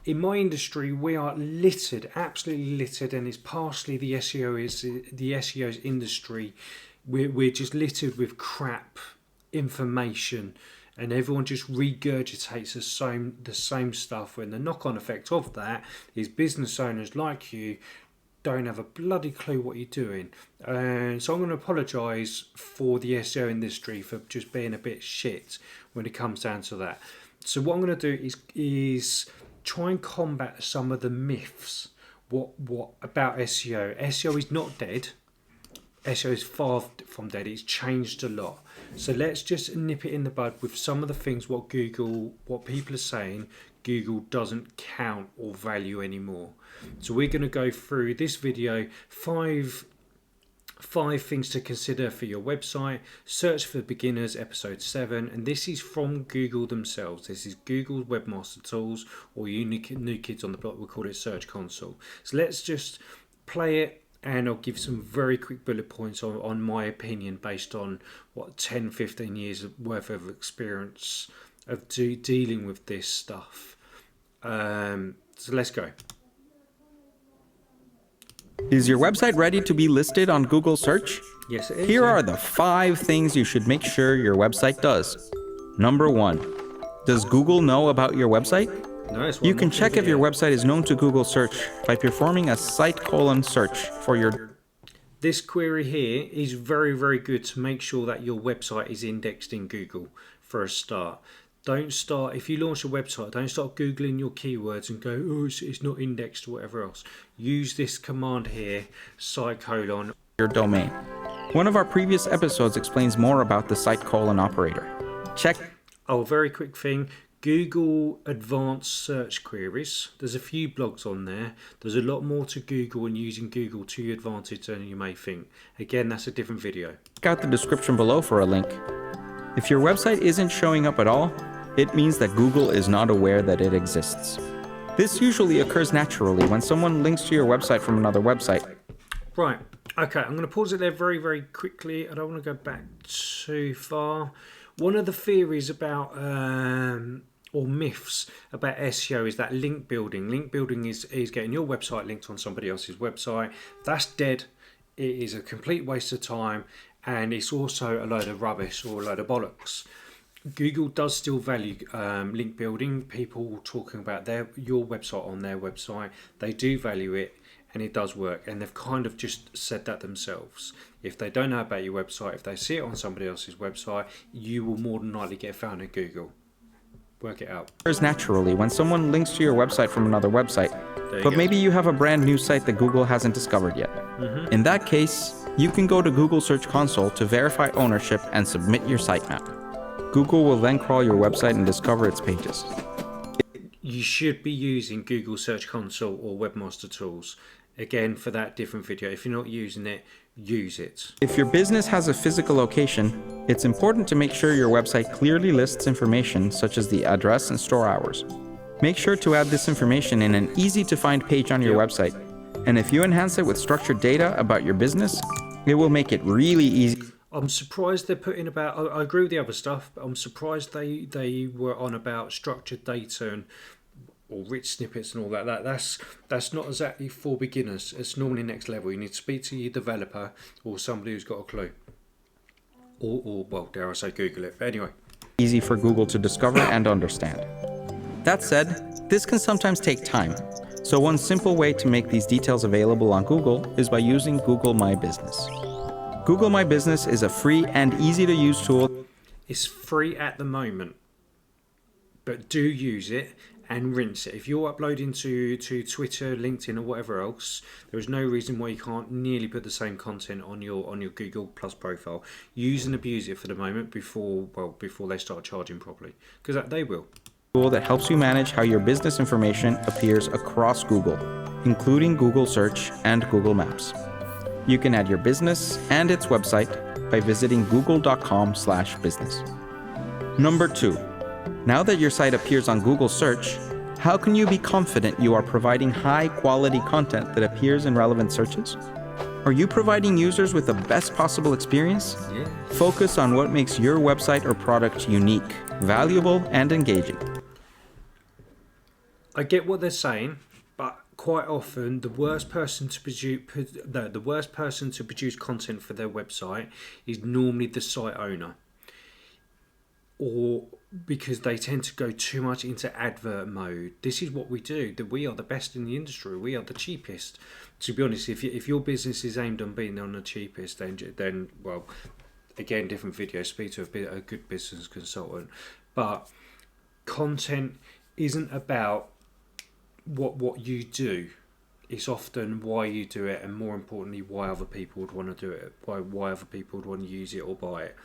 in my industry, we are littered, absolutely littered, and it's partially the SEO's industry. We're just littered with crap information, and everyone just regurgitates the same stuff. When the knock-on effect of that is business owners like you don't have a bloody clue what you're doing. And so I'm going to apologise for the SEO industry for just being a bit shit when it comes down to that. So what I'm going to do is try and combat some of the myths. What about SEO? SEO is not dead. SEO is far from dead. It's changed a lot. So let's just nip it in the bud with some of the things what people are saying Google doesn't count or value anymore. So we're going to go through this video, five things to consider for your website. Search for beginners, episode 7, and this is from Google themselves. This is Google's Webmaster Tools, or you new kids on the block will call it Search Console. So let's just play it, and I'll give some very quick bullet points on my opinion based on 10-15 years worth of experience of dealing with this stuff. So let's go. Is your website ready to be listed on Google search? Yes, it is. Here are the 5 things you should make sure your website does. Number 1. Does Google know about your website? No, you can check if your website is known to Google search by performing a site search for your... This query here is very, very good to make sure that your website is indexed in Google for a start. Don't start, if you launch a website, don't start Googling your keywords and go, oh, it's not indexed or whatever else. Use this command here, site : your domain. One of our previous episodes explains more about the site : operator. Check. Oh, very quick thing. Google advanced search queries. There's a few blogs on there. There's a lot more to Google and using Google to your advantage than you may think. Again, that's a different video. Check out the description below for a link. If your website isn't showing up at all, it means that Google is not aware that it exists. This usually occurs naturally when someone links to your website from another website. Right, okay, I'm going to pause it there very, very quickly. I don't want to go back too far. One of the theories about, or myths about SEO is that link building. Link building is getting your website linked on somebody else's website. That's dead. It is a complete waste of time, and it's also a load of rubbish or a load of bollocks. Google does still value link building. People talking about your website on their website, they do value it, and it does work, and they've kind of just said that themselves. If they don't know about your website, if they see it on somebody else's website, you will more than likely get found in Google. Work it out. Occurs naturally when someone links to your website from another website, but maybe you have a brand new site that Google hasn't discovered yet. In that case, you can go to Google Search Console to verify ownership and submit your sitemap. Google will then crawl your website and discover its pages. You should be using Google Search Console or Webmaster Tools. Again, for that different video. If you're not using it, use it. If your business has a physical location, it's important to make sure your website clearly lists information such as the address and store hours. Make sure to add this information in an easy-to-find page on your website. And if you enhance it with structured data about your business, it will make it really easy. I'm surprised they're putting about, I agree with the other stuff, but I'm surprised they were on about structured data or rich snippets and all that. That's not exactly for beginners. It's normally next level. You need to speak to your developer or somebody who's got a clue. Or well, dare I say Google it. But anyway. Easy for Google to discover and understand. That said, this can sometimes take time. So one simple way to make these details available on Google is by using Google My Business. Google My Business is a free and easy to use tool. It's free at the moment, but do use it and rinse it. If you're uploading to Twitter, LinkedIn or whatever else, there is no reason why you can't nearly put the same content on your Google Plus profile. Use and abuse it for the moment before they start charging properly, because they will. Tool that helps you manage how your business information appears across Google, including Google Search and Google Maps. You can add your business and its website by visiting google.com/business. Number 2. Now that your site appears on Google Search, how can you be confident you are providing high-quality content that appears in relevant searches? Are you providing users with the best possible experience? Yeah. Focus on what makes your website or product unique, valuable, and engaging. I get what they're saying, but quite often the worst person to produce content for their website is normally the site owner, or because they tend to go too much into advert mode. This is what we do. That we are the best in the industry. We are the cheapest. To be honest, if your business is aimed on being on the cheapest, then well, again, different video. Speak to a good business consultant. But content isn't about what you do. It's often why you do it, and more importantly, why other people would want to do it. Why other people would want to use it or buy it.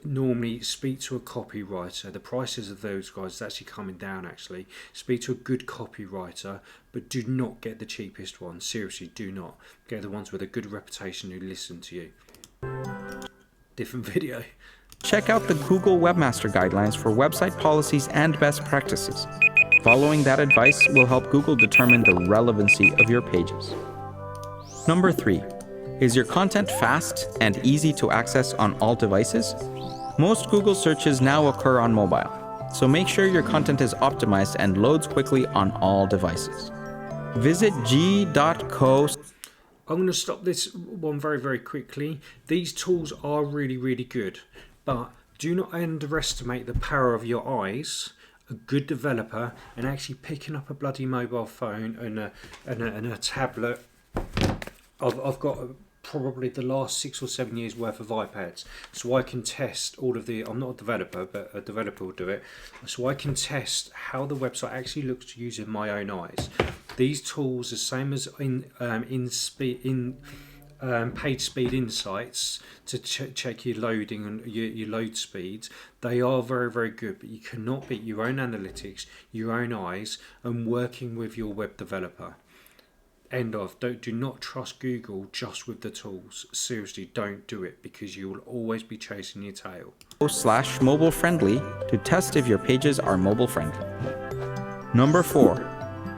Normally speak to a copywriter. The prices of those guys is actually coming down. Actually, speak to a good copywriter, but do not get the cheapest one. Seriously, do not get the ones with a good reputation who listen to you. Different video. Check out the Google Webmaster Guidelines for website policies and best practices. Following that advice will help Google determine the relevancy of your pages. Number 3. Is your content fast and easy to access on all devices? Most Google searches now occur on mobile, so make sure your content is optimized and loads quickly on all devices. Visit g.co. I'm going to stop this one very, very quickly. These tools are really, really good, but do not underestimate the power of your eyes, a good developer, and actually picking up a bloody mobile phone and a tablet. I've got probably the last 6 or 7 years worth of iPads, so I can test all of the. I'm not a developer, but a developer will do it. So I can test how the website actually looks using my own eyes. These tools, the same as in page speed insights to check your loading and your load speeds, they are very, very good, but you cannot beat your own analytics, your own eyes, and working with your web developer. End of. Do not trust Google just with the tools. Seriously, don't do it, because you will always be chasing your tail. /mobile friendly to test if your pages are mobile friendly. Number 4.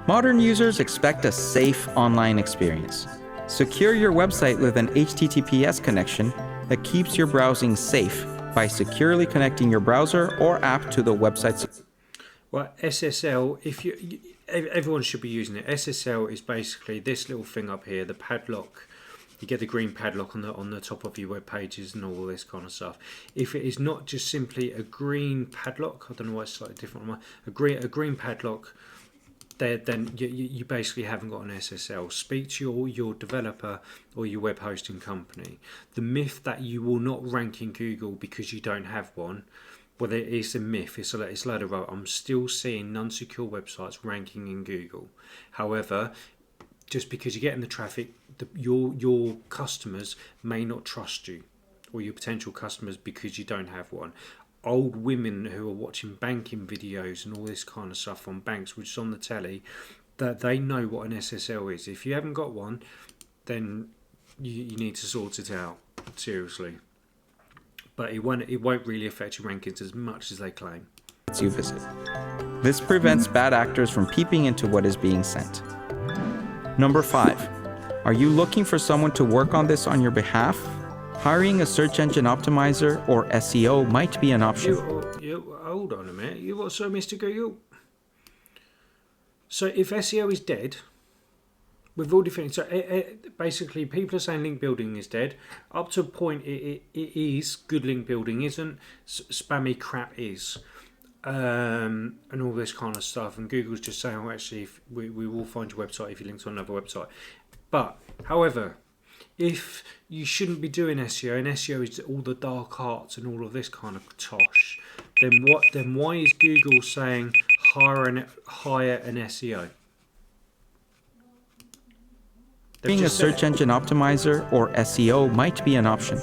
Modern users expect a safe online experience. Secure your website with an HTTPS connection that keeps your browsing safe by securely connecting your browser or app to the website's. Well, SSL, everyone should be using it. SSL is basically this little thing up here, the padlock. You get the green padlock on the top of your web pages and all this kind of stuff. If it is not just simply a green padlock, I don't know why it's slightly different on mine, a green padlock, then you basically haven't got an SSL. Speak to your developer or your web hosting company. The myth that you will not rank in Google because you don't have one, well, it is a myth. It's a load of rubbish. I'm still seeing non-secure websites ranking in Google. However, just because you're getting the traffic, your customers may not trust you, or your potential customers, because you don't have one. Old women who are watching banking videos and all this kind of stuff on banks, which is on the telly, that they know what an SSL is. If you haven't got one, then you need to sort it out, seriously. But it won't really affect your rankings as much as they claim. You visit. This prevents bad actors from peeping into what is being sent. Number 5. Are you looking for someone to work on this on your behalf? Hiring a search engine optimizer or SEO might be an option. Hold on a minute. So, Mr. Google? So if SEO is dead, we've all defined. So basically, people are saying link building is dead. Up to a point, it is. Good link building isn't. Spammy crap is. And all this kind of stuff. And Google's just saying, well, actually, we will find your website if you link to another website. But, however, if you shouldn't be doing SEO, and SEO is all the dark arts and all of this kind of tosh, then why is Google saying hire an SEO? Being a search engine optimizer or SEO might be an option.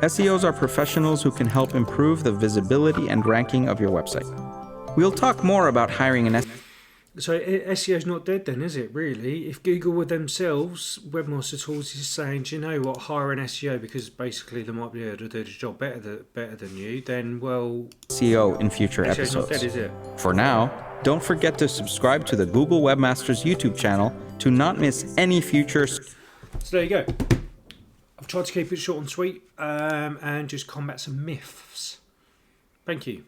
SEOs are professionals who can help improve the visibility and ranking of your website. We'll talk more about hiring an SEO. So SEO's not dead then, is it, really? If Google with themselves, Webmaster Tools is saying, do you know what, hire an SEO because basically they might be able to do the job better than you, then, well... SEO in future episodes. Not dead, is it? For now, don't forget to subscribe to the Google Webmasters YouTube channel to not miss any future... So there you go. I've tried to keep it short and sweet and just combat some myths. Thank you.